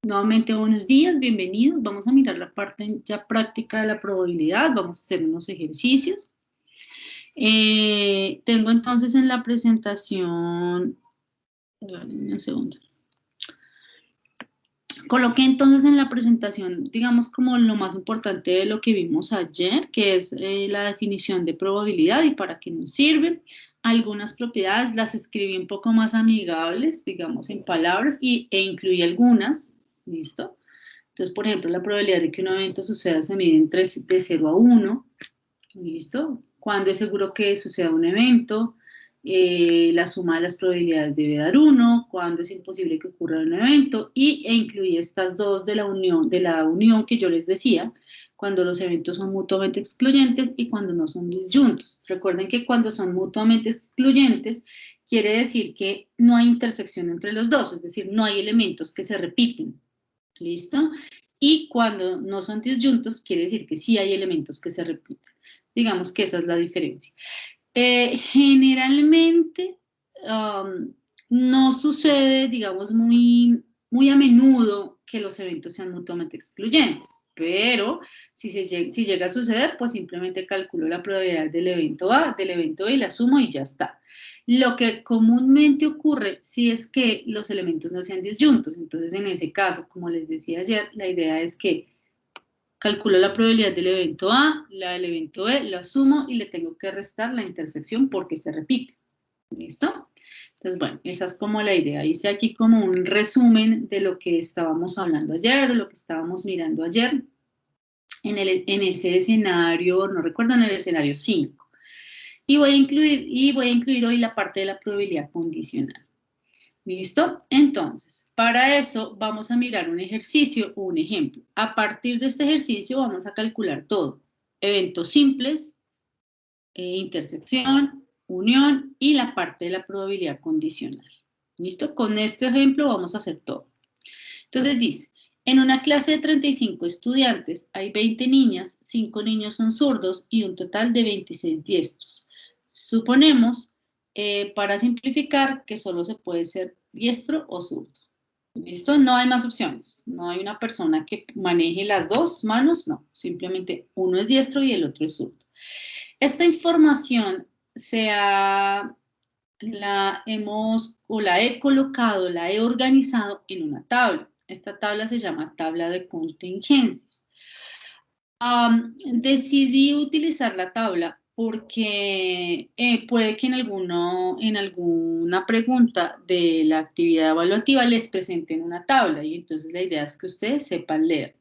Nuevamente buenos días, bienvenidos. Vamos a mirar la parte ya práctica de la probabilidad. Vamos a hacer unos ejercicios. Tengo entonces en la presentación, un segundo. Coloqué entonces en la presentación, digamos, como lo más importante de lo que vimos ayer, que es la definición de probabilidad y para qué nos sirve. Algunas propiedades las escribí un poco más amigables, digamos, en palabras, e incluí algunas, ¿listo? Entonces, por ejemplo, la probabilidad de que un evento suceda se mide de 0 a 1, ¿listo? ¿Cuándo es seguro que suceda un evento? La suma de las probabilidades debe dar 1, cuándo es imposible que ocurra un evento, e incluí estas dos de la unión que yo les decía, cuando los eventos son mutuamente excluyentes y cuando no son disyuntos. Recuerden que cuando son mutuamente excluyentes, quiere decir que no hay intersección entre los dos, es decir, no hay elementos que se repiten. ¿Listo? Y cuando no son disyuntos, quiere decir que sí hay elementos que se repiten. Digamos que esa es la diferencia. Generalmente no sucede, digamos, muy a menudo que los eventos sean mutuamente excluyentes, pero si llega a suceder, pues simplemente calculo la probabilidad del evento A, del evento B y la sumo y ya está. Lo que comúnmente ocurre si es que los elementos no sean disyuntos, entonces en ese caso, como les decía ayer, la idea es que calculo la probabilidad del evento A, la del evento B, la sumo y le tengo que restar la intersección porque se repite. ¿Listo? Entonces, bueno, esa es como la idea. Hice aquí como un resumen de lo que estábamos hablando ayer, de lo que estábamos mirando ayer en ese escenario, no recuerdo, en el escenario 5. Y voy a incluir hoy la parte de la probabilidad condicional. ¿Listo? Entonces, para eso vamos a mirar un ejercicio o un ejemplo. A partir de este ejercicio vamos a calcular todo. Eventos simples, intersección, unión y la parte de la probabilidad condicional. ¿Listo? Con este ejemplo vamos a hacer todo. Entonces dice, en una clase de 35 estudiantes hay 20 niñas, 5 niños son zurdos y un total de 26 diestros. Suponemos, para simplificar, que solo se puede ser diestro o zurdo. ¿Listo? No hay más opciones. No hay una persona que maneje las dos manos, no. Simplemente uno es diestro y el otro es zurdo. Esta información la he colocado, la he organizado en una tabla. Esta tabla se llama tabla de contingencias. Decidí utilizar la tabla porque puede que en alguna pregunta de la actividad evaluativa les presenten una tabla y entonces la idea es que ustedes sepan leer.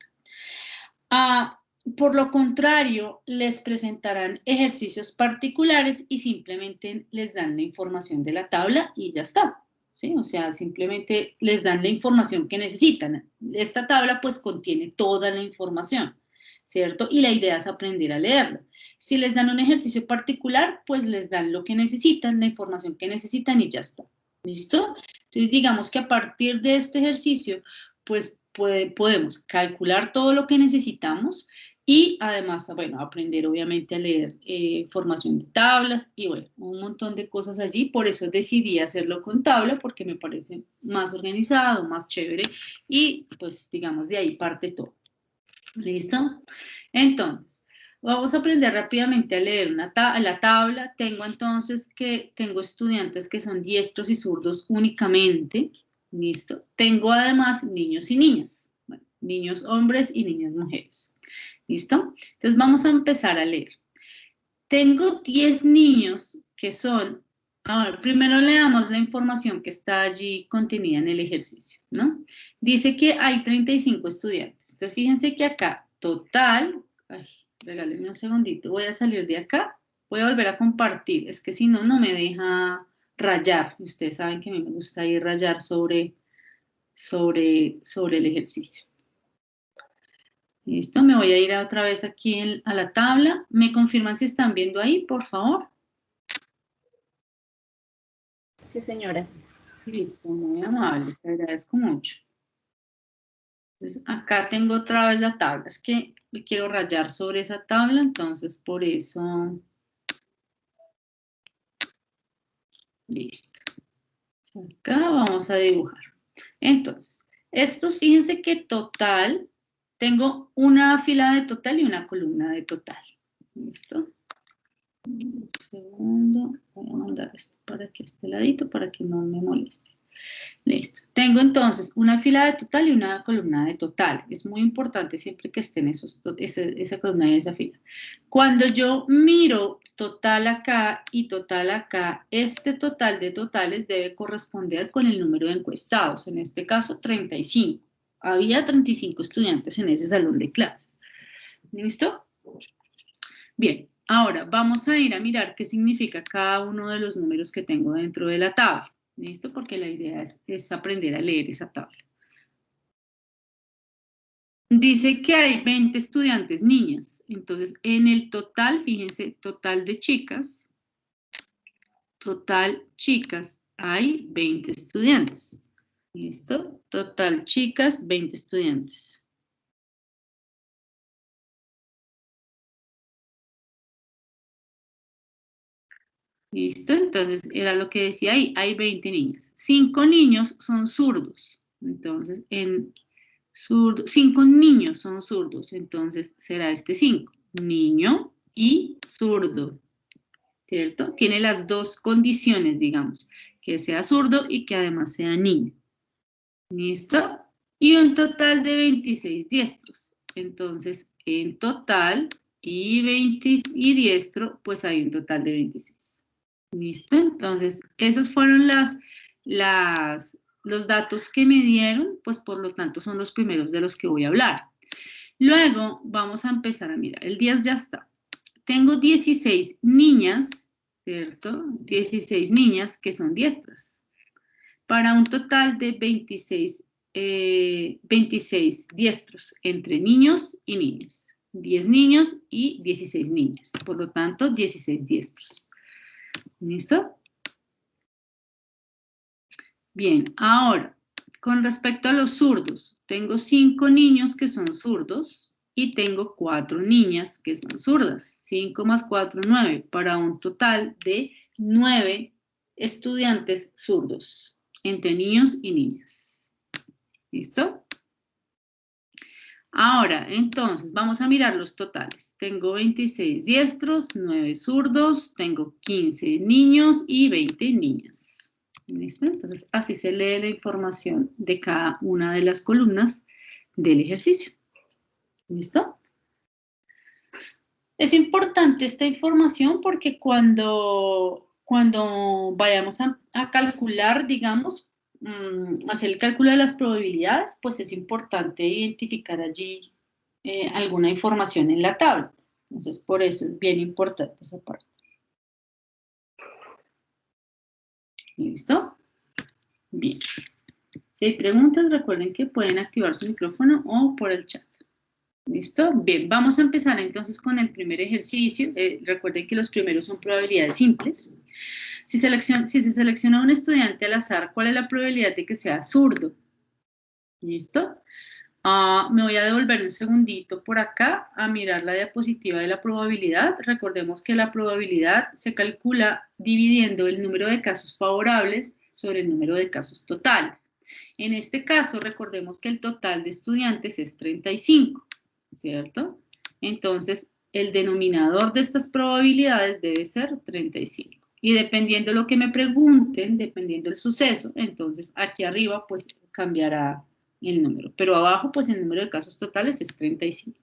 Por lo contrario, les presentarán ejercicios particulares y simplemente les dan la información de la tabla y ya está. ¿Sí? O sea, simplemente les dan la información que necesitan. Esta tabla pues contiene toda la información, ¿cierto? Y la idea es aprender a leerla. Si les dan un ejercicio particular, pues les dan lo que necesitan, la información que necesitan y ya está. ¿Listo? Entonces, digamos que a partir de este ejercicio, pues podemos calcular todo lo que necesitamos y además, bueno, aprender obviamente a leer formación de tablas y bueno, un montón de cosas allí. Por eso decidí hacerlo con tabla porque me parece más organizado, más chévere y pues digamos de ahí parte todo. ¿Listo? Entonces, vamos a aprender rápidamente a leer la tabla. Tengo estudiantes que son diestros y zurdos únicamente. ¿Listo? Tengo además niños y niñas. Bueno, niños hombres y niñas mujeres. ¿Listo? Entonces vamos a empezar a leer. Tengo 10 niños que son, ahora, primero leamos la información que está allí contenida en el ejercicio, ¿no? Dice que hay 35 estudiantes. Entonces, fíjense que acá, total, ay, regálenme un segundito, voy a salir de acá, voy a volver a compartir, es que si no, no me deja rayar. Ustedes saben que a mí me gusta ir rayar sobre el ejercicio. Listo, me voy a ir otra vez aquí a la tabla. ¿Me confirman si están viendo ahí, por favor? Sí, señora. Listo, muy amable, te agradezco mucho. Entonces, acá tengo otra vez la tabla. Es que me quiero rayar sobre esa tabla, entonces por eso. Listo. Acá vamos a dibujar. Entonces, Estos, fíjense que total, tengo una fila de total y una columna de total. ¿Listo? Un segundo, voy a mandar esto para aquí a este ladito para que no me moleste. Listo. Tengo entonces una fila de total y una columna de total. Es muy importante siempre que estén esa columna y esa fila. Cuando yo miro total acá y total acá, este total de totales debe corresponder con el número de encuestados. En este caso, 35. Había 35 estudiantes en ese salón de clases. ¿Listo? Bien. Ahora vamos a ir a mirar qué significa cada uno de los números que tengo dentro de la tabla. ¿Listo? Porque la idea es aprender a leer esa tabla. Dice que hay 20 estudiantes niñas. Entonces, en el total, fíjense, total de chicas, hay 20 estudiantes. ¿Listo? Total chicas, 20 estudiantes. ¿Listo? Entonces, era lo que decía ahí, hay 20 niñas. 5 niños son zurdos. Entonces, 5 niños son zurdos, entonces será este 5. Niño y zurdo, ¿cierto? Tiene las dos condiciones, digamos, que sea zurdo y que además sea niño. ¿Listo? Y un total de 26 diestros. Entonces, en total y diestro, pues hay un total de 26. ¿Listo? Entonces, esos fueron los datos que me dieron, pues por lo tanto son los primeros de los que voy a hablar. Luego vamos a empezar a mirar, el 10 ya está. Tengo 16 niñas, ¿cierto? 16 niñas que son diestras, para un total de 26 diestros entre niños y niñas. 10 niños y 16 niñas, por lo tanto 16 diestros. ¿Listo? Bien, ahora, con respecto a los zurdos, tengo 5 niños que son zurdos y tengo 4 niñas que son zurdas. 5 más 4, 9, para un total de 9 estudiantes zurdos, entre niños y niñas. ¿Listo? Ahora, entonces, vamos a mirar los totales. Tengo 26 diestros, 9 zurdos, tengo 15 niños y 20 niñas. ¿Listo? Entonces, así se lee la información de cada una de las columnas del ejercicio. ¿Listo? Es importante esta información porque cuando vayamos a calcular, digamos, hacer el cálculo de las probabilidades, pues es importante identificar allí alguna información en la tabla. Entonces, por eso es bien importante esa parte. ¿Listo? Bien. Si hay preguntas, recuerden que pueden activar su micrófono o por el chat. ¿Listo? Bien, vamos a empezar entonces con el primer ejercicio. Recuerden que los primeros son probabilidades simples. Si se selecciona un estudiante al azar, ¿cuál es la probabilidad de que sea zurdo? ¿Listo? Me voy a devolver un segundito por acá a mirar la diapositiva de la probabilidad. Recordemos que la probabilidad se calcula dividiendo el número de casos favorables sobre el número de casos totales. En este caso, recordemos que el total de estudiantes es 35, ¿cierto? Entonces, el denominador de estas probabilidades debe ser 35. Y dependiendo de lo que me pregunten, dependiendo del suceso, entonces aquí arriba pues cambiará el número, pero abajo pues el número de casos totales es 35.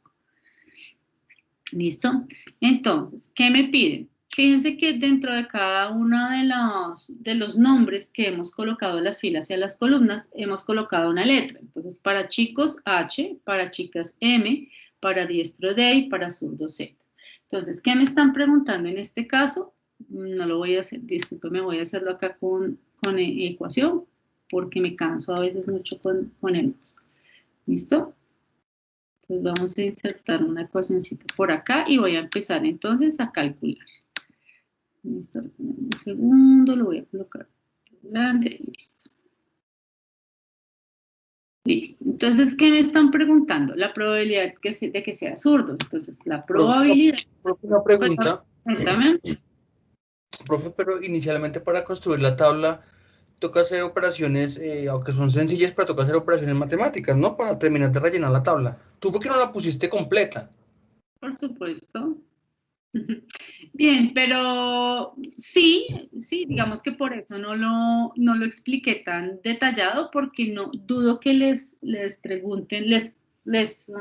¿Listo? Entonces, ¿qué me piden? Fíjense que dentro de cada uno de los nombres que hemos colocado en las filas y en las columnas, hemos colocado una letra. Entonces, para chicos H, para chicas M, para diestro D y para zurdo Z. Entonces, ¿qué me están preguntando en este caso? No lo voy a hacer, discúlpeme, voy a hacerlo acá con ecuación, porque me canso a veces mucho con el mouse. ¿Listo? Entonces vamos a insertar una ecuacióncita por acá y voy a empezar entonces a calcular. Listo, un segundo, lo voy a colocar delante, listo. Listo. Entonces, ¿qué me están preguntando? La probabilidad de que sea zurdo. Entonces, la probabilidad... Profe, una pregunta. Cuéntame. Profe, pero inicialmente para construir la tabla, toca hacer operaciones, aunque son sencillas, pero toca hacer operaciones matemáticas, ¿no? Para terminar de rellenar la tabla. ¿Tú por qué no la pusiste completa? Por supuesto. Bien, pero sí, digamos que por eso no lo expliqué tan detallado, porque no dudo que les pregunten, les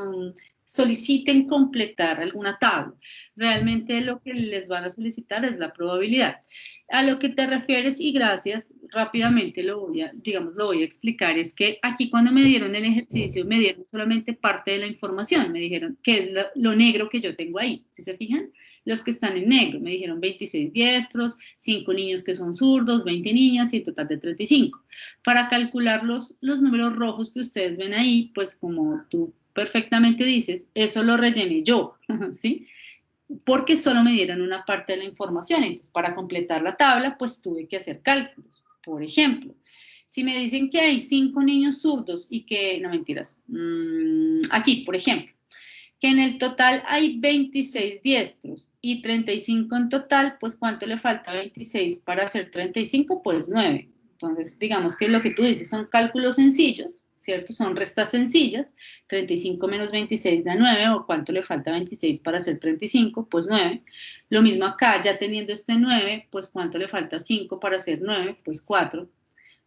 soliciten completar alguna tabla. Realmente lo que les van a solicitar es la probabilidad. A lo que te refieres, y gracias, rápidamente lo voy a explicar, es que aquí cuando me dieron el ejercicio, me dieron solamente parte de la información, me dijeron que es lo negro que yo tengo ahí, ¿sí se fijan? Los que están en negro, me dijeron 26 diestros, 5 niños que son zurdos, 20 niñas y en total de 35. Para calcular los números rojos que ustedes ven ahí, pues como tú perfectamente dices, eso lo rellené yo, ¿sí? Porque solo me dieron una parte de la información. Entonces, para completar la tabla, pues tuve que hacer cálculos. Por ejemplo, si me dicen que hay 5 niños zurdos y que, no mentiras, aquí, por ejemplo, que en el total hay 26 diestros y 35 en total, pues ¿cuánto le falta a 26 para hacer 35? Pues 9. Entonces, digamos que lo que tú dices son cálculos sencillos, ¿cierto? Son restas sencillas. 35 menos 26 da 9, o ¿cuánto le falta a 26 para hacer 35? Pues 9. Lo mismo acá, ya teniendo este 9, pues ¿cuánto le falta a 5 para hacer 9? Pues 4.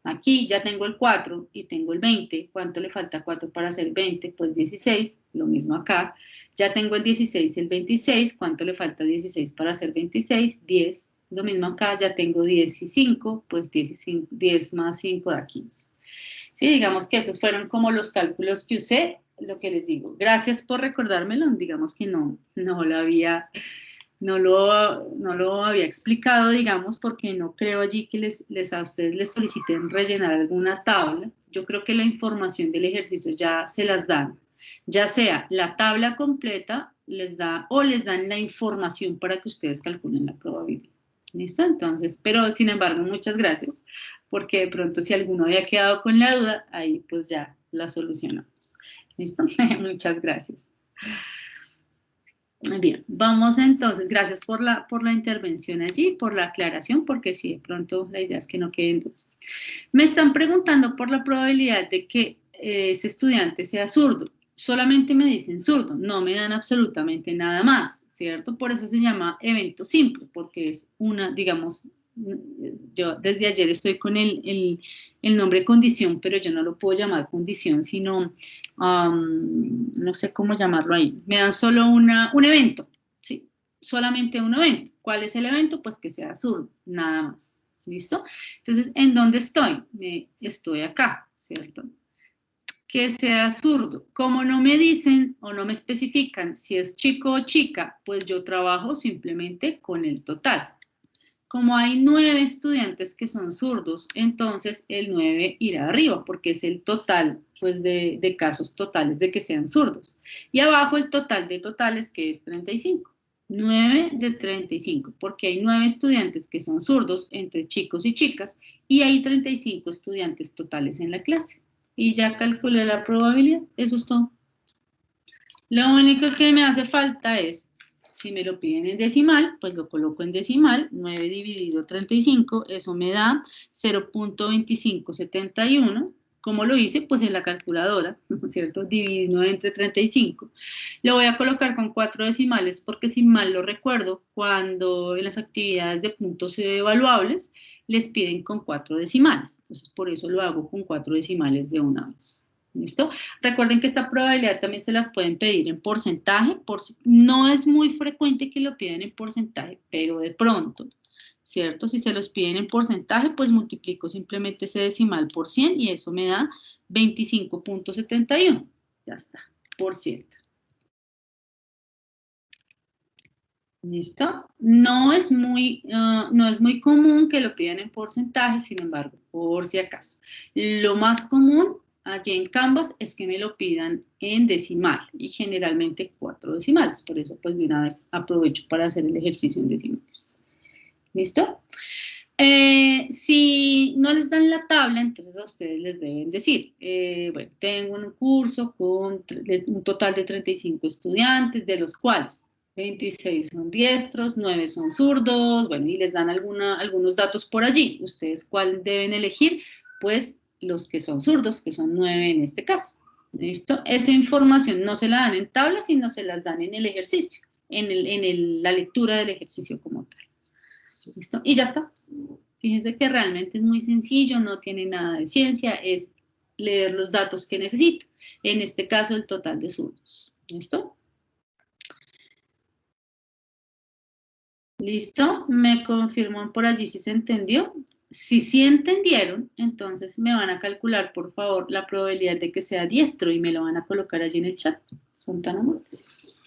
Aquí ya tengo el 4 y tengo el 20. ¿Cuánto le falta a 4 para hacer 20? Pues 16. Lo mismo acá. Ya tengo el 16 y el 26. ¿Cuánto le falta a 16 para hacer 26? 10. Lo mismo acá. Ya tengo 10 y 5. Pues 10 más 5 da 15. Sí, digamos que esos fueron como los cálculos que usé. Lo que les digo. Gracias por recordármelo. Digamos que no lo había no lo había explicado, digamos, porque no creo allí que a ustedes les soliciten rellenar alguna tabla. Yo creo que la información del ejercicio ya se las dan, ya sea la tabla completa les da o les dan la información para que ustedes calculen la probabilidad. ¿Listo? Entonces, pero sin embargo, muchas gracias, porque de pronto si alguno había quedado con la duda, ahí pues ya la solucionamos. ¿Listo? Muchas gracias. Bien, vamos entonces, gracias por la intervención allí, por la aclaración, porque sí, de pronto la idea es que no queden dudas. Me están preguntando por la probabilidad de que ese estudiante sea zurdo. Solamente me dicen zurdo, no me dan absolutamente nada más, ¿cierto? Por eso se llama evento simple, porque es una, digamos, yo desde ayer estoy con el nombre condición, pero yo no lo puedo llamar condición, sino, no sé cómo llamarlo ahí. Me dan solo un evento, ¿sí? Solamente un evento. ¿Cuál es el evento? Pues que sea zurdo, nada más. ¿Listo? Entonces, ¿en dónde estoy? Estoy acá, ¿cierto? Que sea zurdo. Como no me dicen o no me especifican si es chico o chica, pues yo trabajo simplemente con el total. Como hay 9 estudiantes que son zurdos, entonces el 9 irá arriba, porque es el total, pues, de casos totales de que sean zurdos. Y abajo el total de totales, que es 35. 9 de 35, porque hay 9 estudiantes que son zurdos, entre chicos y chicas, y hay 35 estudiantes totales en la clase. Y ya calculé la probabilidad, eso es todo. Lo único que me hace falta es, si me lo piden en decimal, pues lo coloco en decimal, 9 dividido 35, eso me da 0.2571. ¿Cómo lo hice? Pues en la calculadora, ¿no es cierto? Dividir 9 entre 35. Lo voy a colocar con 4 decimales porque si mal lo recuerdo, cuando en las actividades de puntos evaluables les piden con 4 decimales. Entonces, por eso lo hago con 4 decimales de una vez. ¿Listo? Recuerden que esta probabilidad también se las pueden pedir en porcentaje. No es muy frecuente que lo pidan en porcentaje, pero de pronto, ¿cierto? Si se los piden en porcentaje, pues multiplico simplemente ese decimal por 100 y eso me da 25.71. Ya está, por ciento. ¿Listo? No es muy común que lo pidan en porcentaje, sin embargo, por si acaso. Lo más común allí en Canvas es que me lo pidan en decimal y generalmente 4 decimales. Por eso, pues de una vez aprovecho para hacer el ejercicio en decimales. ¿Listo? Si no les dan la tabla, entonces a ustedes les deben decir, bueno, tengo un curso con un total de 35 estudiantes, de los cuales 26 son diestros, 9 son zurdos, bueno, y les dan algunos datos por allí. ¿Ustedes cuál deben elegir? Pues los que son zurdos, que son 9 en este caso. ¿Listo? Esa información no se la dan en tabla, sino se las dan en el ejercicio, la lectura del ejercicio como tal. ¿Listo? Y ya está. Fíjense que realmente es muy sencillo, no tiene nada de ciencia, es leer los datos que necesito. En este caso, el total de zurdos. ¿Listo? ¿Listo? Me confirman por allí si se entendió. Si sí entendieron, entonces me van a calcular, por favor, la probabilidad de que sea diestro y me lo van a colocar allí en el chat. Son tan amables.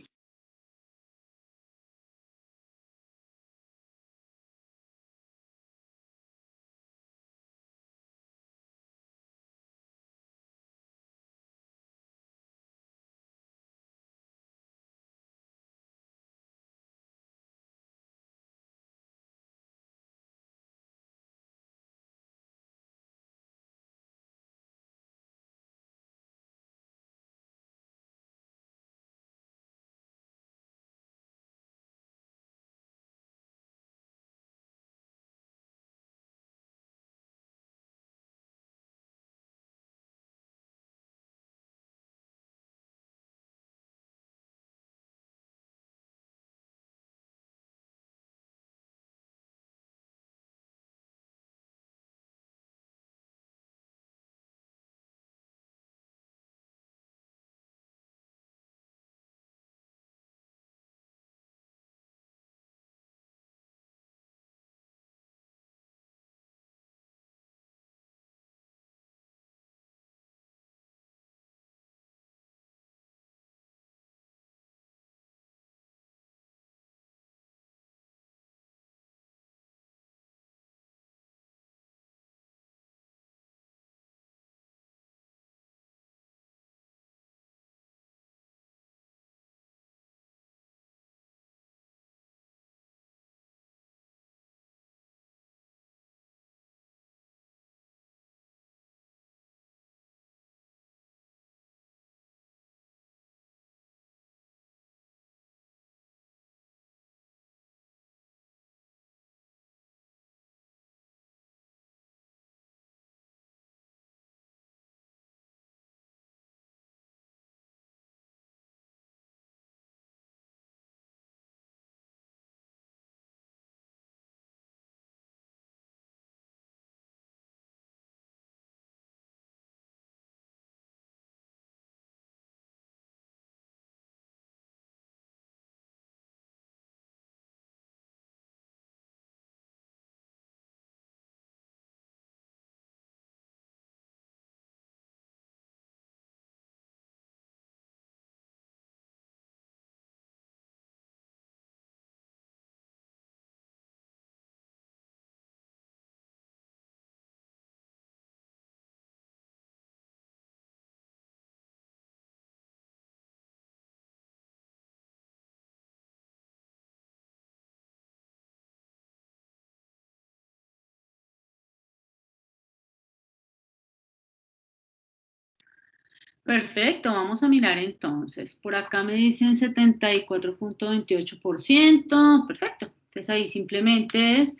Perfecto, vamos a mirar entonces. Por acá me dicen 74.28%. Perfecto. Entonces ahí simplemente es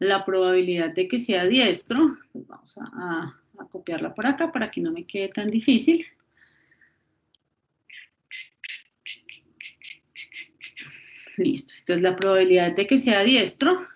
la probabilidad de que sea diestro. Pues vamos a copiarla por acá para que no me quede tan difícil. Listo. Entonces la probabilidad de que sea diestro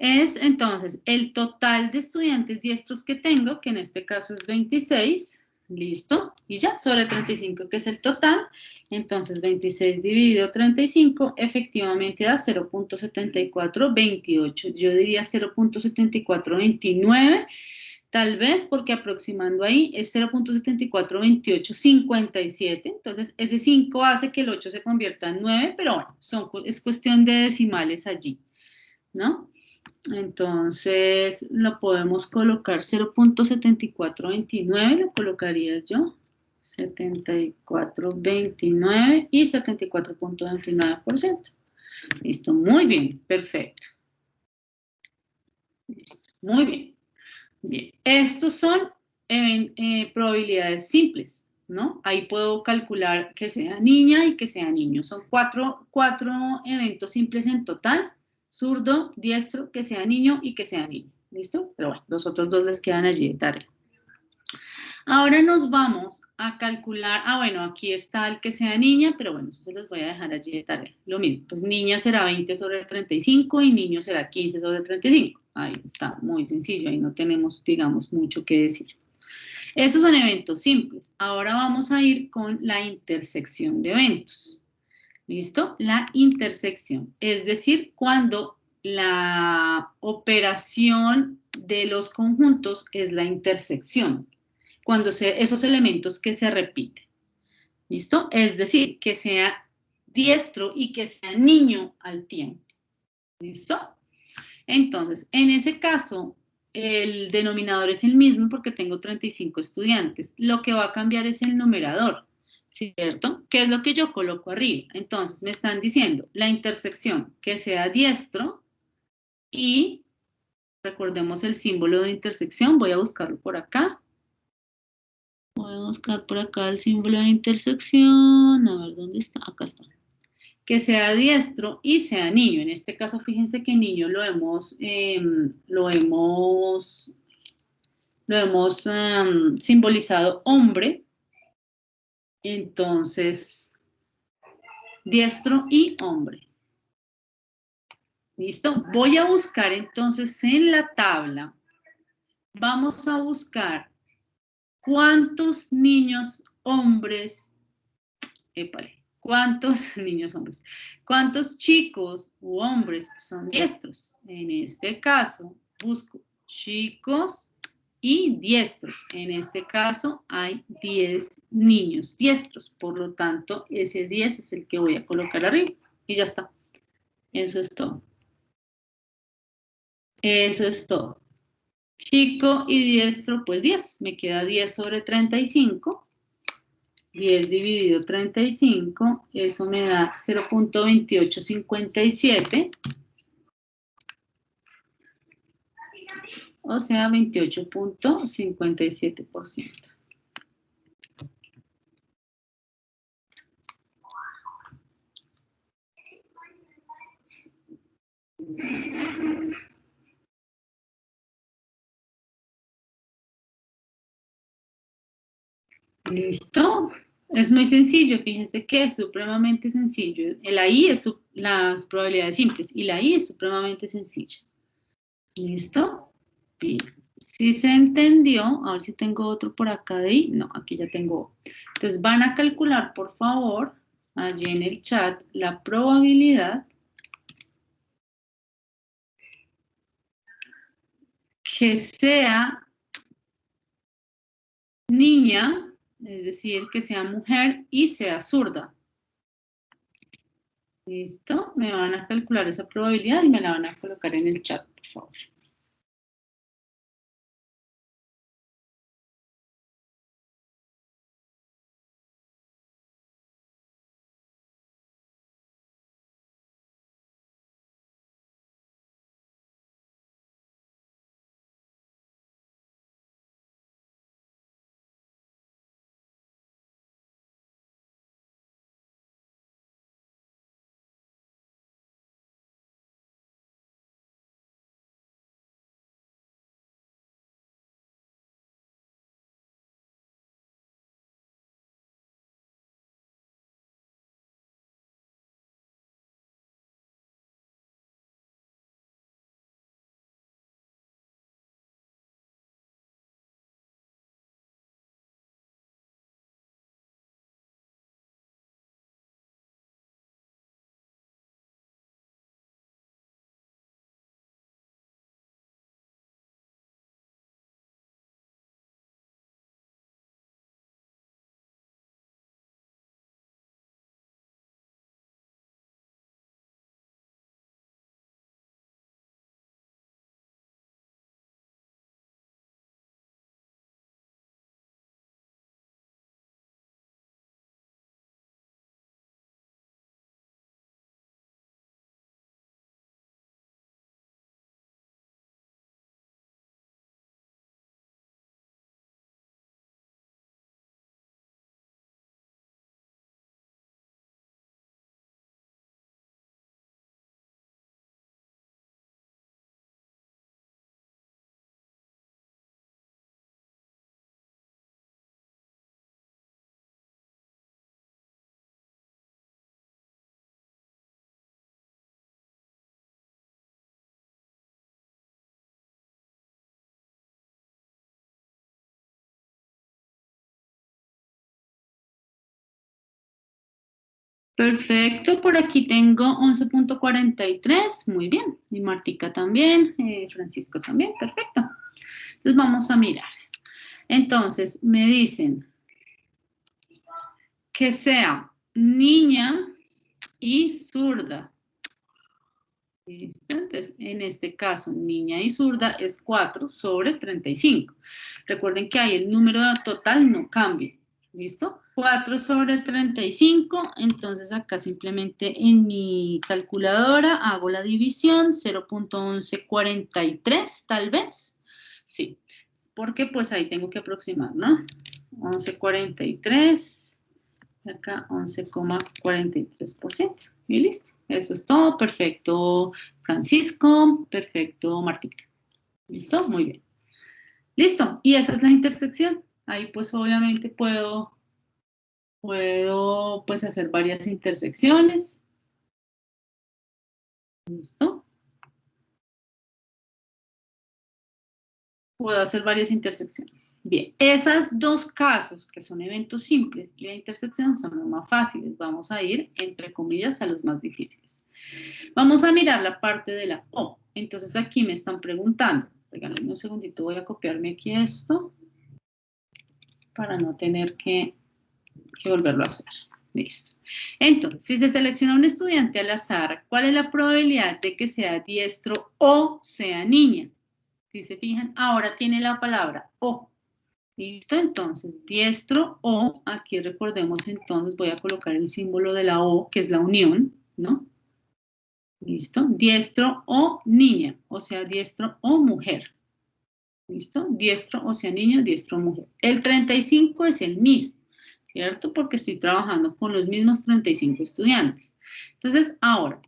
es entonces el total de estudiantes diestros que tengo, que en este caso es 26, listo, y ya, sobre 35, que es el total, entonces 26 dividido 35 efectivamente da 0.7428, yo diría 0.7429, tal vez porque aproximando ahí es 0.742857, entonces ese 5 hace que el 8 se convierta en 9, pero bueno, es cuestión de decimales allí, ¿no? Entonces lo podemos colocar 0.7429, lo colocaría yo, 7429 y 74.29%. Listo, muy bien, perfecto. Listo, muy bien. Bien, estos son probabilidades simples, ¿no? Ahí puedo calcular que sea niña y que sea niño. Son cuatro eventos simples en total: zurdo, diestro, que sea niño y que sea niño. ¿Listo? Pero bueno, los otros dos les quedan allí de tarea. Ahora nos vamos a calcular, bueno, aquí está el que sea niña, pero bueno, eso se los voy a dejar allí de tarea. Lo mismo, pues niña será 20 sobre 35 y niño será 15 sobre 35. Ahí está, muy sencillo, ahí no tenemos, digamos, mucho que decir. Estos son eventos simples. Ahora vamos a ir con la intersección de eventos. ¿Listo? La intersección, es decir, cuando la operación de los conjuntos es la intersección, cuando esos elementos que se repiten. ¿Listo? Es decir, que sea diestro y que sea niño al tiempo. ¿Listo? Entonces, en ese caso, el denominador es el mismo porque tengo 35 estudiantes. Lo que va a cambiar es el numerador, ¿cierto? ¿Qué es lo que yo coloco arriba? Entonces, me están diciendo la intersección que sea diestro y recordemos el símbolo de intersección. Voy a buscarlo por acá. Voy a buscar por acá el símbolo de intersección. A ver, ¿dónde está? Acá está. Que sea diestro y sea niño. En este caso, fíjense que niño lo hemos simbolizado hombre. Entonces, diestro y hombre. ¿Listo? Voy a buscar entonces en la tabla, vamos a buscar cuántos niños hombres, cuántos niños hombres, cuántos chicos u hombres son diestros. En este caso, busco chicos y diestro. En este caso hay 10 niños diestros, por lo tanto, ese 10 es el que voy a colocar arriba y ya está. Eso es todo. Eso es todo. Chico y diestro, pues 10. Me queda 10 sobre 35. 10 dividido 35, eso me da 0.2857. O sea, 28.57%. ¿Listo? Es muy sencillo, fíjense que es supremamente sencillo. La I es las probabilidades simples y la I es supremamente sencilla. ¿Listo? Bien. Si se entendió, a ver si tengo otro por acá de I. No, aquí ya tengo. Entonces van a calcular, por favor, allí en el chat, la probabilidad que sea niña, es decir, que sea mujer y sea zurda. ¿Listo? Me van a calcular esa probabilidad y me la van a colocar en el chat, por favor. Perfecto, por aquí tengo 11.43, muy bien. Y Martica también, Francisco también, perfecto. Entonces vamos a mirar. Entonces me dicen que sea niña y zurda. ¿Listo? Entonces, en este caso, niña y zurda es 4 sobre 35. Recuerden que ahí el número total no cambia. ¿Listo? 4 sobre 35, entonces acá simplemente en mi calculadora hago la división, 0.1143 tal vez. Sí, porque pues ahí tengo que aproximar, ¿no? 11.43, acá 11,43%. Y listo, eso es todo, perfecto Francisco, perfecto Martica. ¿Listo? Muy bien. Listo, y esa es la intersección. Ahí pues obviamente puedo pues hacer varias intersecciones. ¿Listo? Puedo hacer varias intersecciones. Bien, esos dos casos que son eventos simples y la intersección son los más fáciles. Vamos a ir, entre comillas, a los más difíciles. Vamos a mirar la parte de la O. Entonces aquí me están preguntando. Regálenme un segundito, voy a copiarme aquí esto para no tener que volverlo a hacer. Listo. Entonces, si se selecciona un estudiante al azar, ¿cuál es la probabilidad de que sea diestro o sea niña? Si se fijan, ahora tiene la palabra o. ¿Listo? Entonces, diestro o, aquí recordemos entonces, voy a colocar el símbolo de la O, que es la unión, ¿no? ¿Listo? Diestro o niña, o sea, diestro o mujer. ¿Listo? Diestro o sea niño, diestro o mujer. El 35 es el mismo, ¿cierto? Porque estoy trabajando con los mismos 35 estudiantes. Entonces, ahora,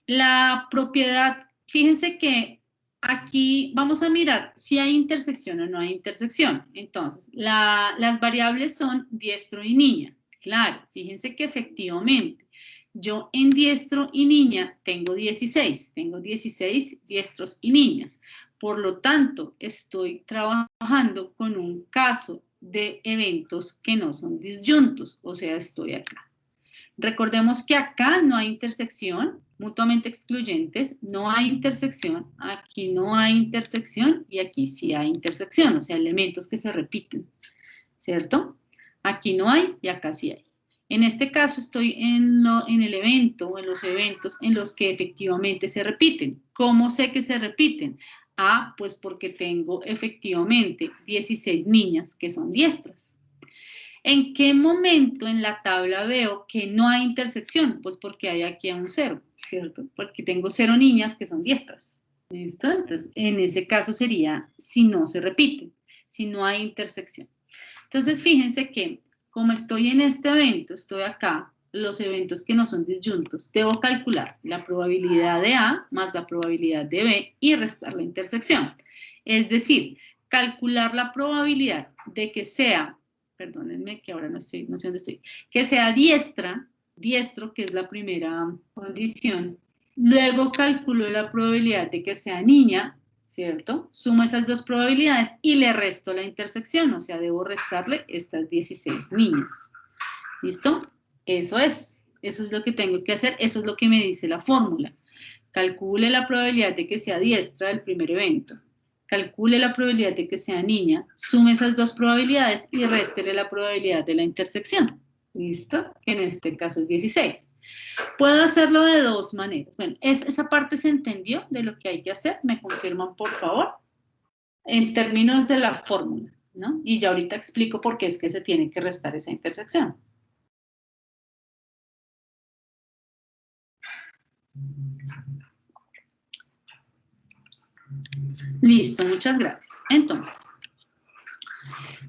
la propiedad, fíjense que aquí vamos a mirar si hay intersección o no hay intersección. Entonces, las variables son diestro y niña. Claro, fíjense que efectivamente, yo en diestro y niña tengo 16 diestros y niñas. Por lo tanto, estoy trabajando con un caso de eventos que no son disyuntos, o sea, estoy acá. Recordemos que acá no hay intersección, mutuamente excluyentes, no hay intersección, aquí no hay intersección y aquí sí hay intersección, o sea, elementos que se repiten, ¿cierto? Aquí no hay y acá sí hay. En este caso estoy en el evento, en los eventos en los que efectivamente se repiten. ¿Cómo sé que se repiten? Ah, pues porque tengo efectivamente 16 niñas que son diestras. ¿En qué momento en la tabla veo que no hay intersección? Pues porque hay aquí un 0, ¿cierto? Porque tengo 0 niñas que son diestras. ¿Listo? Entonces, en ese caso sería si no se repiten, si no hay intersección. Entonces, fíjense que como estoy en este evento, estoy acá, los eventos que no son disyuntos, debo calcular la probabilidad de A más la probabilidad de B y restar la intersección. Es decir, calcular la probabilidad de que sea, perdónenme que ahora no sé dónde estoy, que sea diestro, que es la primera condición, luego calculo la probabilidad de que sea niña, ¿cierto? Sumo esas dos probabilidades y le resto la intersección, o sea, debo restarle estas 16 niñas. ¿Listo? Eso es lo que tengo que hacer, eso es lo que me dice la fórmula. Calcule la probabilidad de que sea diestra del primer evento, calcule la probabilidad de que sea niña, sume esas dos probabilidades y réstele la probabilidad de la intersección. ¿Listo? Que en este caso es 16. Puedo hacerlo de dos maneras. Bueno, esa parte se entendió de lo que hay que hacer. ¿Me confirman, por favor? En términos de la fórmula, ¿no? Y ya ahorita explico por qué es que se tiene que restar esa intersección. Listo, muchas gracias. Entonces,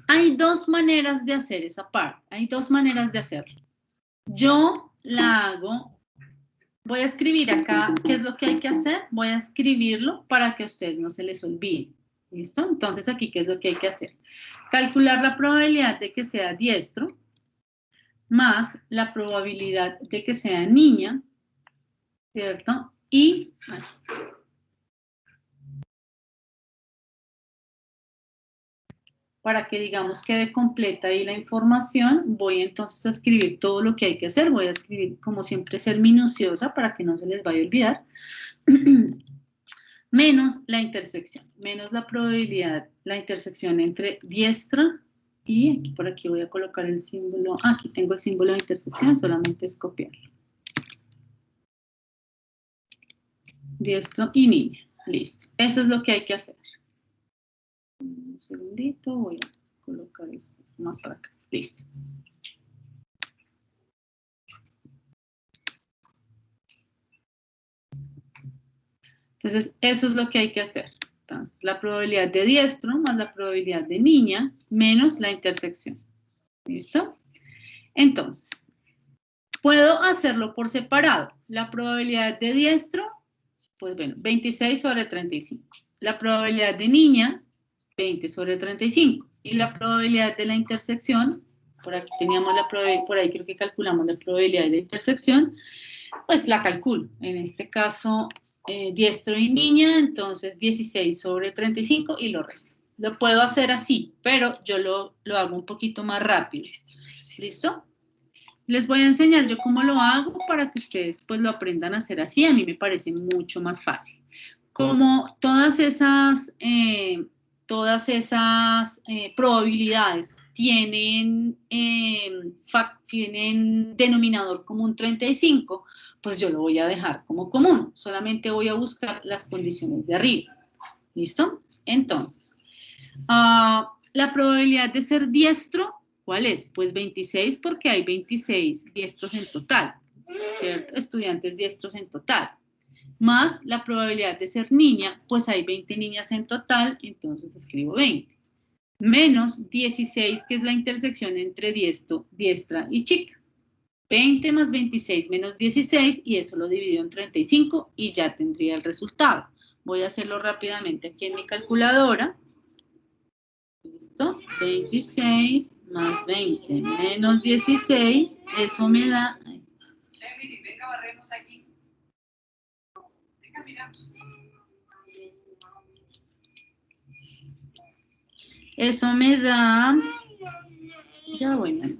hay dos maneras de hacer esa parte. Hay dos maneras de hacerlo. Yo la hago, voy a escribir acá qué es lo que hay que hacer. Voy a escribirlo para que a ustedes no se les olvide. ¿Listo? Entonces aquí, ¿qué es lo que hay que hacer? Calcular la probabilidad de que sea diestro más la probabilidad de que sea niña, ¿cierto? Y para que, digamos, quede completa ahí la información, voy entonces a escribir todo lo que hay que hacer. Voy a escribir, como siempre, ser minuciosa para que no se les vaya a olvidar. Menos la intersección, menos la probabilidad, la intersección entre diestra y aquí, por aquí voy a colocar el símbolo, aquí tengo el símbolo de intersección, solamente es copiarlo. Diestro y niña, listo. Eso es lo que hay que hacer. Un segundito, voy a colocar esto más para acá, listo. Entonces, eso es lo que hay que hacer. Entonces, la probabilidad de diestro más la probabilidad de niña menos la intersección. ¿Listo? Entonces, puedo hacerlo por separado. La probabilidad de diestro, pues bueno, 26 sobre 35. La probabilidad de niña, 20 sobre 35. Y la probabilidad de la intersección, por aquí teníamos la probabilidad, por ahí creo que calculamos la probabilidad de la intersección, pues la calculo. En este caso, diestro y niña, entonces 16 sobre 35 y lo resto. Lo puedo hacer así, pero yo lo hago un poquito más rápido. ¿Listo? Les voy a enseñar yo cómo lo hago para que ustedes pues lo aprendan a hacer así. A mí me parece mucho más fácil. Como todas esas probabilidades tienen denominador común 35, pues yo lo voy a dejar como común. Solamente voy a buscar las condiciones de arriba. ¿Listo? Entonces, la probabilidad de ser diestro, ¿cuál es? Pues 26 porque hay 26 diestros en total, ¿cierto? Estudiantes diestros en total. Más la probabilidad de ser niña, pues hay 20 niñas en total, entonces escribo 20. Menos 16, que es la intersección entre diestra y chica. 20 más 26 menos 16, y eso lo divido en 35 y ya tendría el resultado. Voy a hacerlo rápidamente aquí en mi calculadora. ¿Listo? 26 más 20 menos 16, eso me da... Venga, barremos aquí. Venga, miramos. Eso me da... Ya bueno.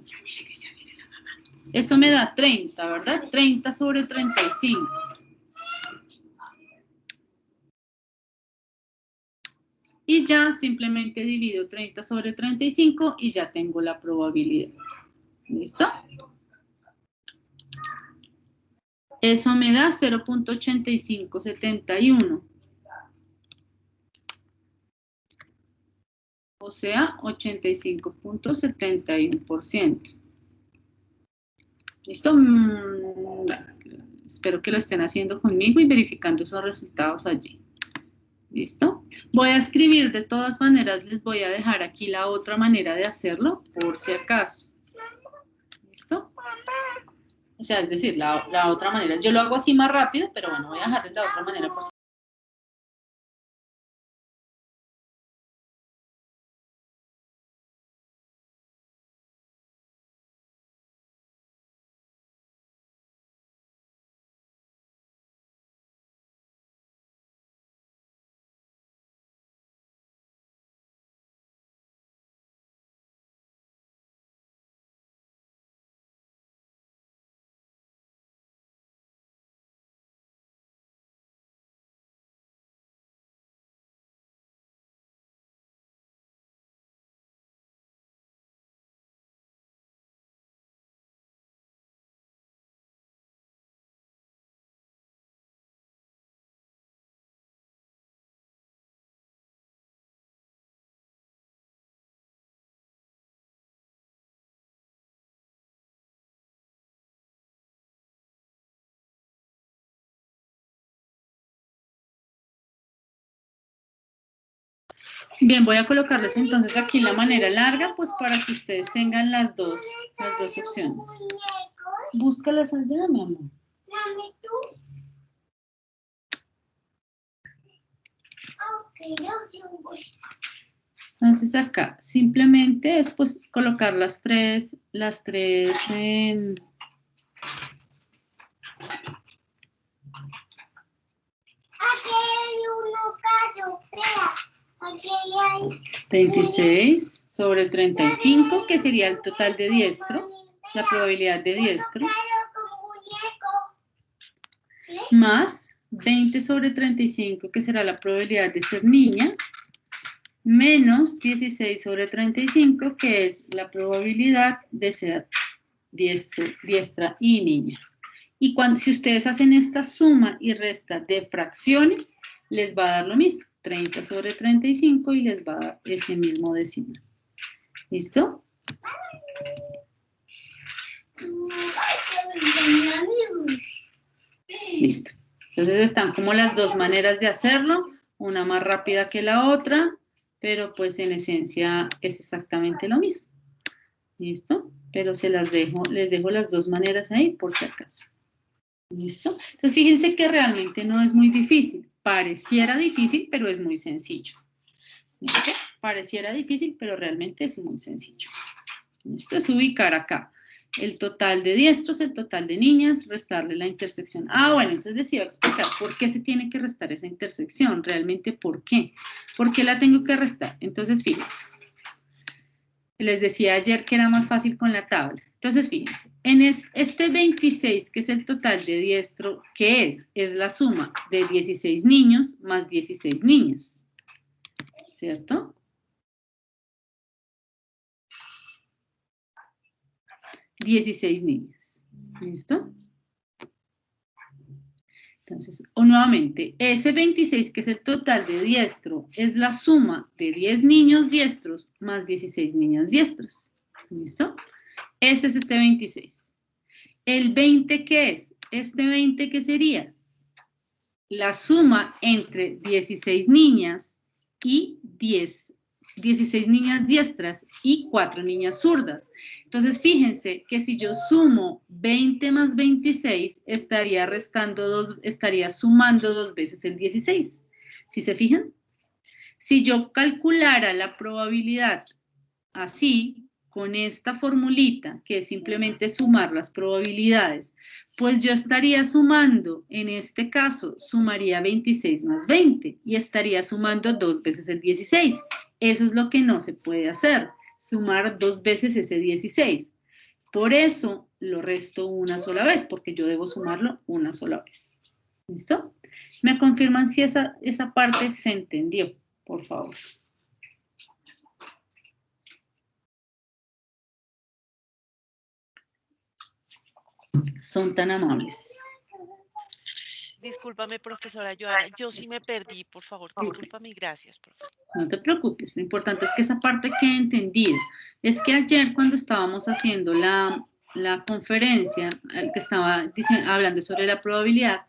Eso me da 30, ¿verdad? 30 sobre 35. Y ya simplemente divido 30 sobre 35 y ya tengo la probabilidad. ¿Listo? Eso me da 0.8571. O sea, 85.71%. ¿Listo? Bueno, espero que lo estén haciendo conmigo y verificando esos resultados allí. ¿Listo? Voy a escribir, de todas maneras, les voy a dejar aquí la otra manera de hacerlo, por si acaso. ¿Listo? O sea, es decir, la otra manera. Yo lo hago así más rápido, pero bueno, voy a dejarles la otra manera por si. Bien, voy a colocarles entonces aquí la manera larga, pues para que ustedes tengan las dos opciones. Búscalas allá, mi amor. Entonces acá simplemente es pues colocar las tres Aquí hay 26 sobre 35, que sería el total de diestro, la probabilidad de diestro, más 20 sobre 35, que será la probabilidad de ser niña, menos 16 sobre 35, que es la probabilidad de ser diestra y niña. Y si ustedes hacen esta suma y resta de fracciones, les va a dar lo mismo, 30 sobre 35, y les va a dar ese mismo decimal. ¿Listo? Listo. Entonces están como las dos maneras de hacerlo, una más rápida que la otra, pero pues en esencia es exactamente lo mismo. ¿Listo? Pero les dejo las dos maneras ahí por si acaso. ¿Listo? Entonces fíjense que realmente no es muy difícil. Pareciera difícil, pero es muy sencillo. ¿Listo? Pareciera difícil, pero realmente es muy sencillo. ¿Listo? Es ubicar acá el total de diestros, el total de niñas, restarle la intersección. Bueno, entonces les iba a explicar por qué se tiene que restar esa intersección. Realmente, ¿por qué? ¿Por qué la tengo que restar? Entonces, fíjense. Les decía ayer que era más fácil con la tabla. Entonces, fíjense, en este 26, que es el total de diestro, ¿qué es? Es la suma de 16 niños más 16 niñas, ¿cierto? 16 niñas, ¿listo? Entonces, nuevamente, ese 26, que es el total de diestro, es la suma de 10 niños diestros más 16 niñas diestras, ¿listo? Ese es este 26. ¿El 20 qué es? Este 20, ¿qué sería? La suma entre 16 niñas y 16 niñas diestras y 4 niñas zurdas. Entonces, fíjense que si yo sumo 20 más 26, estaría sumando 2 veces el 16. ¿Sí se fijan? Si yo calculara la probabilidad así, con esta formulita, que es simplemente sumar las probabilidades, pues yo estaría sumando, en este caso, sumaría 26 más 20 y estaría sumando 2 veces el 16. Eso es lo que no se puede hacer, sumar 2 veces ese 16. Por eso lo resto una sola vez, porque yo debo sumarlo una sola vez. ¿Listo? ¿Me confirman si esa parte se entendió, por favor? Son tan amables. Discúlpame, profesora Joana, yo sí me perdí, por favor, discúlpame y gracias, profesora. No te preocupes, lo importante es que esa parte quede entendida. Es que ayer cuando estábamos haciendo la conferencia, que estaba hablando sobre la probabilidad,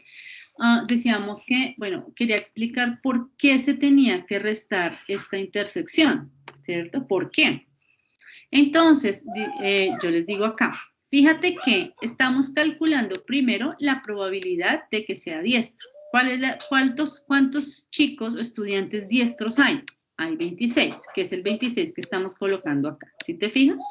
decíamos que, bueno, quería explicar por qué se tenía que restar esta intersección, ¿cierto? ¿Por qué? Entonces, yo les digo acá, fíjate que estamos calculando primero la probabilidad de que sea diestro. ¿Cuántos chicos o estudiantes diestros hay? Hay 26, que es el 26 que estamos colocando acá. ¿Sí te fijas?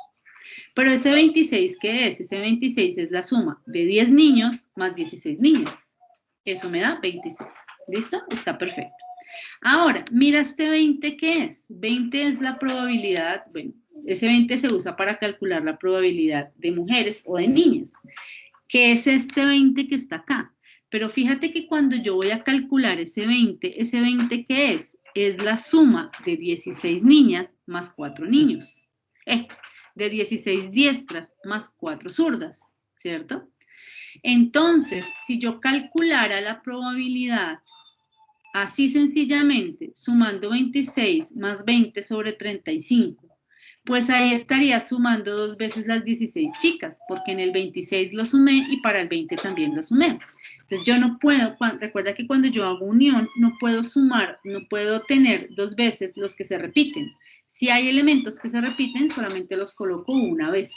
Pero ese 26, ¿qué es? Ese 26 es la suma de 10 niños más 16 niñas. Eso me da 26. ¿Listo? Está perfecto. Ahora, mira este 20, ¿qué es? 20 es la probabilidad, bueno, ese 20 se usa para calcular la probabilidad de mujeres o de niñas. ¿Qué es este 20 que está acá? Pero fíjate que cuando yo voy a calcular ese 20 ¿qué es? Es la suma de 16 niñas más 4 niños. De 16 diestras más 4 zurdas, ¿cierto? Entonces, si yo calculara la probabilidad así sencillamente, sumando 26 más 20 sobre 35, pues ahí estaría sumando 2 veces las 16 chicas, porque en el 26 lo sumé y para el 20 también lo sumé. Entonces yo no puedo, recuerda que cuando yo hago unión, no puedo sumar, no puedo tener 2 veces los que se repiten. Si hay elementos que se repiten, solamente los coloco una vez.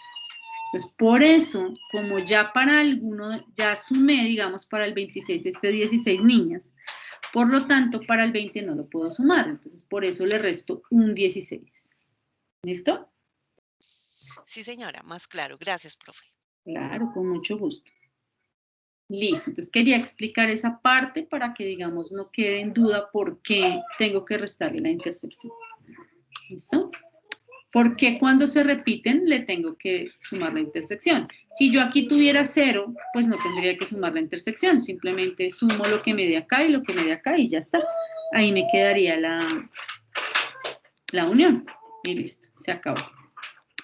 Entonces, por eso, como ya para alguno, ya sumé, digamos, para el 26 16 niñas, por lo tanto, para el 20 no lo puedo sumar, entonces por eso le resto un 16. ¿Listo? Sí, señora, más claro. Gracias, profe. Claro, con mucho gusto. Listo, entonces quería explicar esa parte para que, digamos, no quede en duda por qué tengo que restarle la intersección. ¿Listo? Porque cuando se repiten le tengo que sumar la intersección. Si yo aquí tuviera 0, pues no tendría que sumar la intersección. Simplemente sumo lo que me dé acá y lo que me dé acá y ya está. Ahí me quedaría la unión. Y listo, se acabó.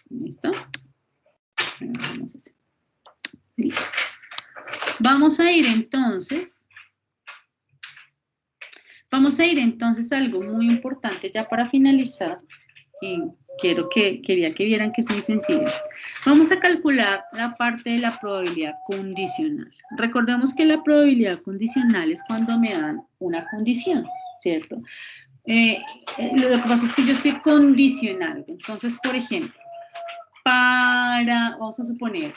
¿Listo? Vamos a hacer. Listo. Vamos a ir entonces a algo muy importante ya para finalizar. Y quería que vieran que es muy sencillo. Vamos a calcular la parte de la probabilidad condicional. Recordemos que la probabilidad condicional es cuando me dan una condición, ¿cierto? Lo que pasa es que yo estoy condicionando. Entonces, por ejemplo, vamos a suponer,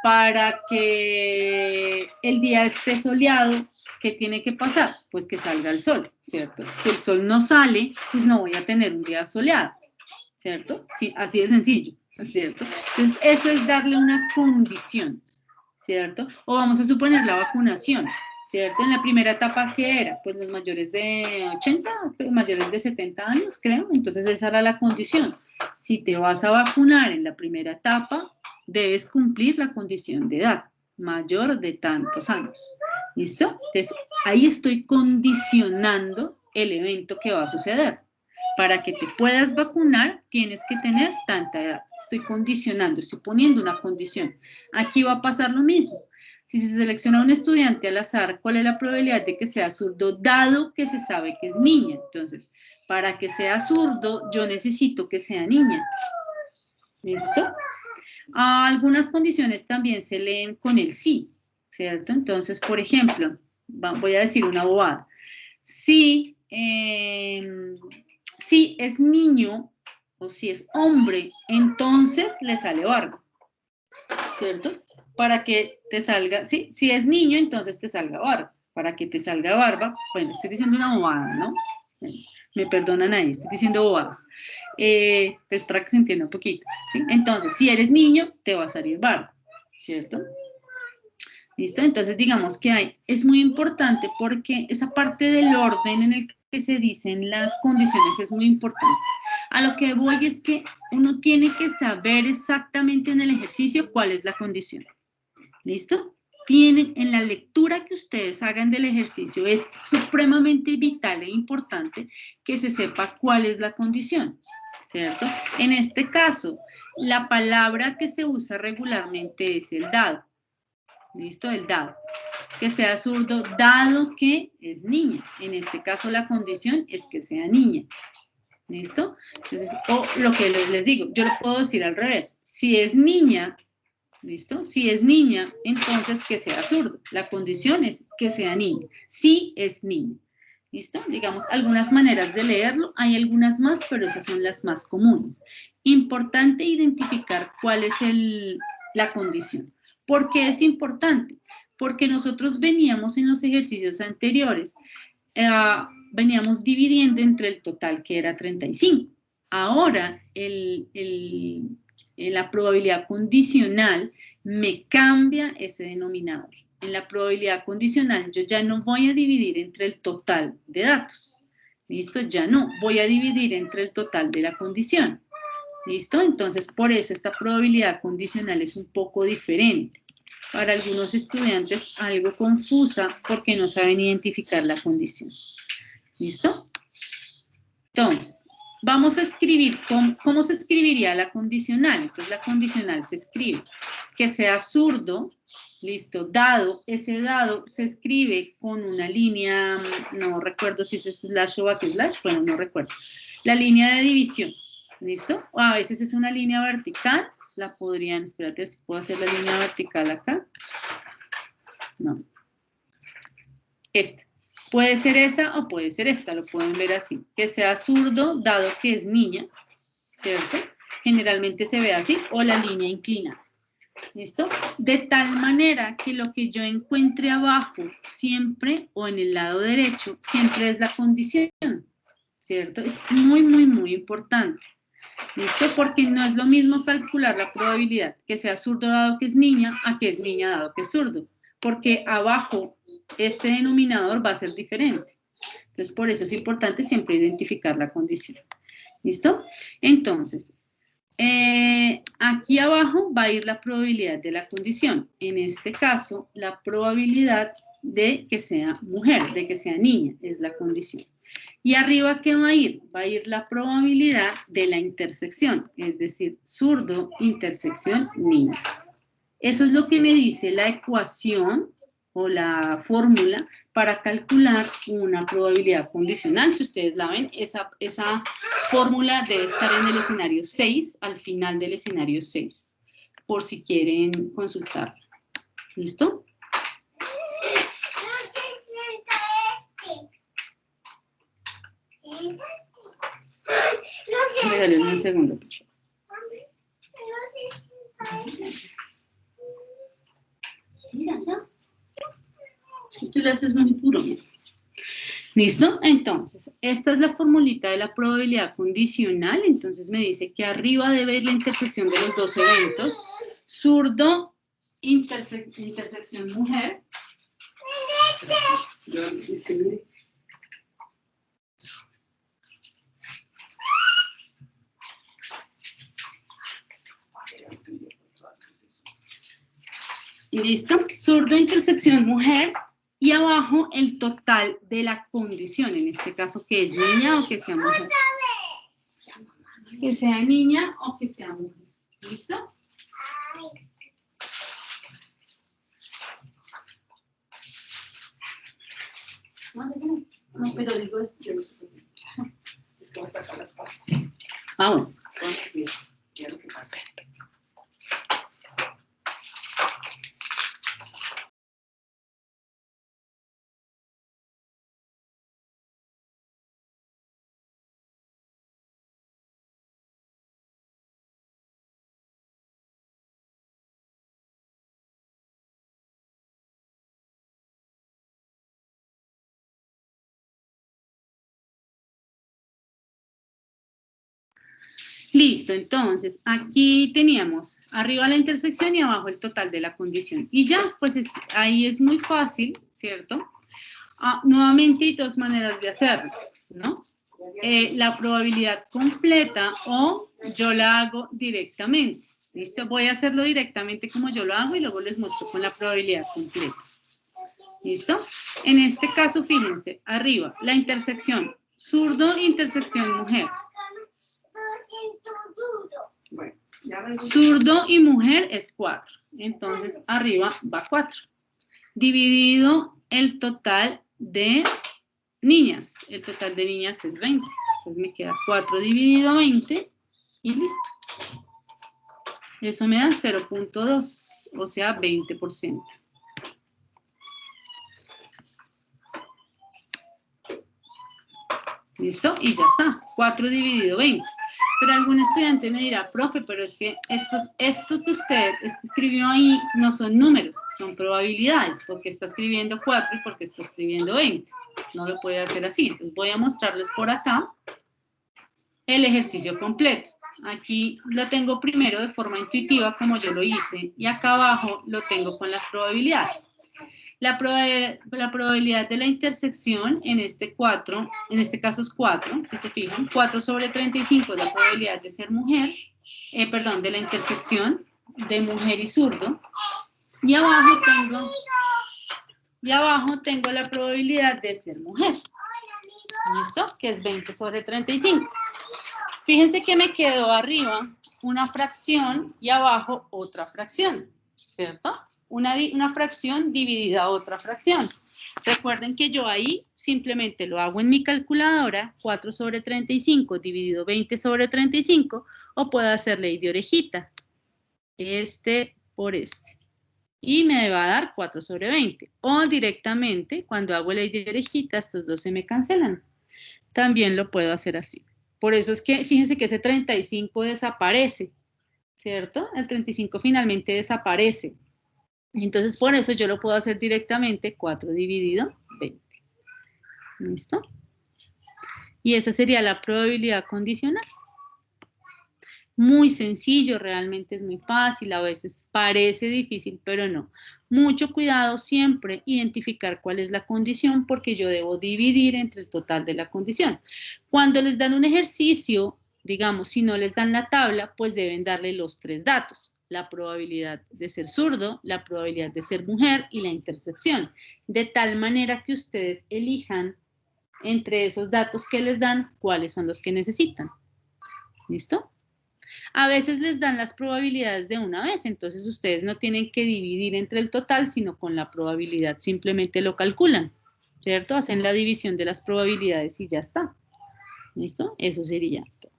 para que el día esté soleado, ¿qué tiene que pasar? Pues que salga el sol, ¿cierto? Si el sol no sale, pues no voy a tener un día soleado, ¿cierto? Sí, así de sencillo, ¿cierto? Entonces, eso es darle una condición, ¿cierto? O vamos a suponer la vacunación, ¿cierto? En la primera etapa, ¿qué era? Pues los mayores de 80, mayores de 70 años, creo. Entonces, esa era la condición. Si te vas a vacunar en la primera etapa, debes cumplir la condición de edad, mayor de tantos años. ¿Listo? Entonces, ahí estoy condicionando el evento que va a suceder. Para que te puedas vacunar, tienes que tener tanta edad. Estoy condicionando, estoy poniendo una condición. Aquí va a pasar lo mismo. Si se selecciona a un estudiante al azar, ¿cuál es la probabilidad de que sea zurdo, dado que se sabe que es niña? Entonces, para que sea zurdo, yo necesito que sea niña. ¿Listo? Algunas condiciones también se leen con el sí, ¿cierto? Entonces, por ejemplo, voy a decir una bobada. Si es niño o si es hombre, entonces le sale barba, ¿cierto? Para que te salga, sí, si es niño, entonces te salga barba. Para que te salga barba, bueno, estoy diciendo una bobada, ¿no? Me perdonan ahí, estoy diciendo bobadas. Pues para que se entienda un poquito, ¿sí? Entonces, si eres niño, te va a salir barba, ¿cierto? ¿Listo? Entonces, digamos que es muy importante porque esa parte del orden en el que se dicen las condiciones es muy importante. A lo que voy es que uno tiene que saber exactamente en el ejercicio cuál es la condición. ¿Listo? En la lectura que ustedes hagan del ejercicio es supremamente vital e importante que se sepa cuál es la condición, ¿cierto? En este caso, la palabra que se usa regularmente es el dado. ¿Listo? El dado. Que sea zurdo, dado que es niña. En este caso, la condición es que sea niña. ¿Listo? Entonces, o lo que les digo, yo lo puedo decir al revés. Si es niña, ¿listo? Si es niña, entonces que sea zurdo. La condición es que sea niña. Si es niña. ¿Listo? Digamos, algunas maneras de leerlo, hay algunas más, pero esas son las más comunes. Importante identificar cuál es la condición. ¿Por qué es importante? Porque nosotros veníamos en los ejercicios anteriores, veníamos dividiendo entre el total, que era 35. Ahora, la probabilidad condicional me cambia ese denominador. En la probabilidad condicional yo ya no voy a dividir entre el total de datos. ¿Listo? Ya no. Voy a dividir entre el total de la condición. ¿Listo? Entonces, por eso esta probabilidad condicional es un poco diferente. Para algunos estudiantes, algo confusa porque no saben identificar la condición. ¿Listo? Entonces, vamos a escribir, ¿cómo se escribiría la condicional? Entonces, la condicional se escribe que sea zurdo, listo, dado, ese dado se escribe con una línea, no recuerdo si es slash o backslash, bueno, no recuerdo. La línea de división, ¿listo? O a veces es una línea vertical, la podrían, espérate, si puedo hacer la línea vertical acá. No. Esta. Puede ser esa o puede ser esta, lo pueden ver así. Que sea zurdo, dado que es niña, ¿cierto? Generalmente se ve así, o la línea inclinada. ¿Listo? De tal manera que lo que yo encuentre abajo siempre, o en el lado derecho, siempre es la condición, ¿cierto? Es muy, muy, muy importante. ¿Listo? Porque no es lo mismo calcular la probabilidad que sea zurdo dado que es niña, a que es niña dado que es zurdo. Porque abajo este denominador va a ser diferente. Entonces, por eso es importante siempre identificar la condición. ¿Listo? Entonces, Aquí abajo va a ir la probabilidad de la condición. En este caso, la probabilidad de que sea mujer, de que sea niña, es la condición. Y arriba, ¿qué va a ir? Va a ir la probabilidad de la intersección, es decir, zurdo, intersección, niña. Eso es lo que me dice la ecuación o la fórmula para calcular una probabilidad condicional. Si ustedes la ven, esa fórmula debe estar en el escenario 6, al final del escenario 6, por si quieren consultarla. ¿Listo? Déjale un segundo, por favor. Mira, ya. Si tú le haces muy duro. ¿Listo? Entonces, esta es la formulita de la probabilidad condicional. Entonces me dice que arriba debe ir la intersección de los dos eventos. Zurdo, intersección mujer. ¿Listo? Zurdo, intersección mujer. Y abajo el total de la condición, en este caso que es niña o que sea mujer. Que sea niña o que sea mujer. ¿Listo? No, pero digo es que es que voy a sacar las pastas. Ah, bueno. Mira lo que pasa. Listo, entonces aquí teníamos arriba la intersección y abajo el total de la condición. Y ya, pues ahí es muy fácil, ¿cierto? Nuevamente hay dos maneras de hacerlo, ¿no? La probabilidad completa o yo la hago directamente. ¿Listo? Voy a hacerlo directamente como yo lo hago y luego les muestro con la probabilidad completa. ¿Listo? En este caso, fíjense, arriba, la intersección, zurdo, intersección mujer. Zurdo y mujer es 4. Entonces, arriba va 4. Dividido el total de niñas. El total de niñas es 20. Entonces, me queda 4 dividido 20 y listo. Eso me da 0.2, o sea, 20%. ¿Listo? Y ya está. 4 dividido 20. Pero algún estudiante me dirá, profe, pero es que esto que usted escribió ahí no son números, son probabilidades, porque está escribiendo 4 y porque está escribiendo 20. No lo puede hacer así. Entonces voy a mostrarles por acá el ejercicio completo. Aquí lo tengo primero de forma intuitiva, como yo lo hice, y acá abajo lo tengo con las probabilidades. La probabilidad de la intersección en este caso es 4, si se fijan, 4 sobre 35 es la probabilidad de ser mujer, de la intersección de mujer y zurdo, y abajo tengo la probabilidad de ser mujer, ¿listo? Que es 20 sobre 35. Fíjense que me quedó arriba una fracción y abajo otra fracción, ¿cierto? Una fracción dividida a otra fracción. Recuerden que yo ahí simplemente lo hago en mi calculadora, 4 sobre 35 dividido 20 sobre 35, o puedo hacer ley de orejita, este por este. Y me va a dar 4 sobre 20. O directamente, cuando hago ley de orejita, estos dos se me cancelan. También lo puedo hacer así. Por eso es que, fíjense que ese 35 desaparece, ¿cierto? El 35 finalmente desaparece. Entonces, por eso yo lo puedo hacer directamente 4 dividido 20. ¿Listo? Y esa sería la probabilidad condicional. Muy sencillo, realmente es muy fácil, a veces parece difícil, pero no. Mucho cuidado siempre identificar cuál es la condición porque yo debo dividir entre el total de la condición. Cuando les dan un ejercicio Digamos, si no les dan la tabla, pues deben darle los 3 datos. La probabilidad de ser zurdo, la probabilidad de ser mujer y la intersección. De tal manera que ustedes elijan entre esos datos que les dan, cuáles son los que necesitan. ¿Listo? A veces les dan las probabilidades de una vez, entonces ustedes no tienen que dividir entre el total, sino con la probabilidad simplemente lo calculan, ¿cierto? Hacen la división de las probabilidades y ya está. ¿Listo? Eso sería todo.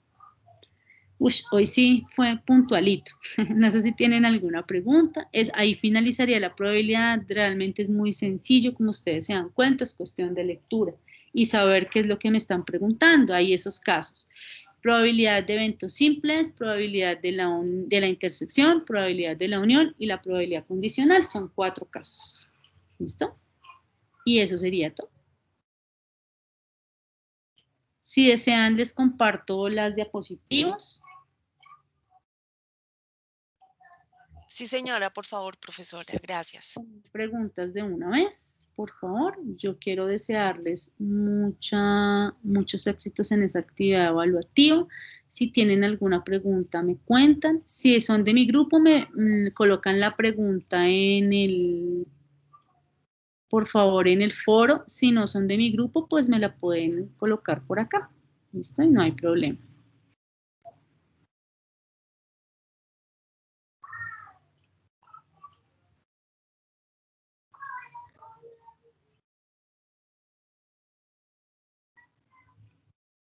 Hoy sí fue puntualito. No sé si tienen alguna pregunta. Ahí finalizaría la probabilidad. Realmente es muy sencillo, como ustedes se dan cuenta, es cuestión de lectura y saber qué es lo que me están preguntando. Hay esos casos. Probabilidad de eventos simples, probabilidad de la intersección, probabilidad de la unión y la probabilidad condicional. Son 4 casos. ¿Listo? Y eso sería todo. Si desean, les comparto las diapositivas. Sí, señora, por favor, profesora. Gracias. Preguntas de una vez, por favor. Yo quiero desearles muchos éxitos en esa actividad evaluativa. Si tienen alguna pregunta, me cuentan. Si son de mi grupo, me colocan la pregunta por favor, en el foro. Si no son de mi grupo, pues me la pueden colocar por acá. ¿Listo? Y no hay problema.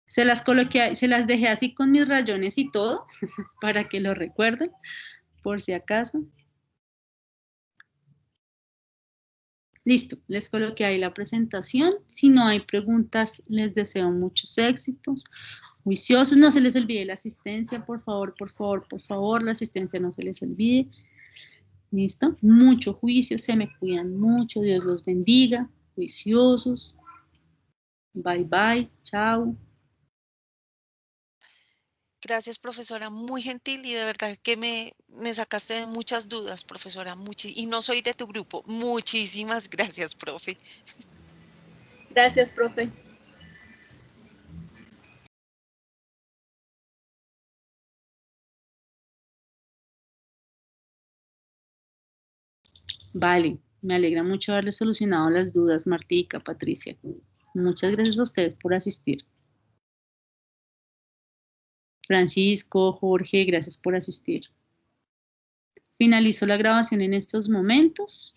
Se las coloqué, se las dejé así con mis rayones y todo, para que lo recuerden, por si acaso. Listo, les coloqué ahí la presentación. Si no hay preguntas, les deseo muchos éxitos. Juiciosos, no se les olvide la asistencia, por favor, por favor, por favor, la asistencia no se les olvide. Listo, mucho juicio, se me cuidan mucho, Dios los bendiga, juiciosos. Bye, bye, chao. Gracias, profesora, muy gentil y de verdad que me sacaste de muchas dudas, profesora, y no soy de tu grupo. Muchísimas gracias, profe. Gracias, profe. Vale, me alegra mucho haberle solucionado las dudas, Martica, Patricia. Muchas gracias a ustedes por asistir. Francisco, Jorge, gracias por asistir. Finalizo la grabación en estos momentos.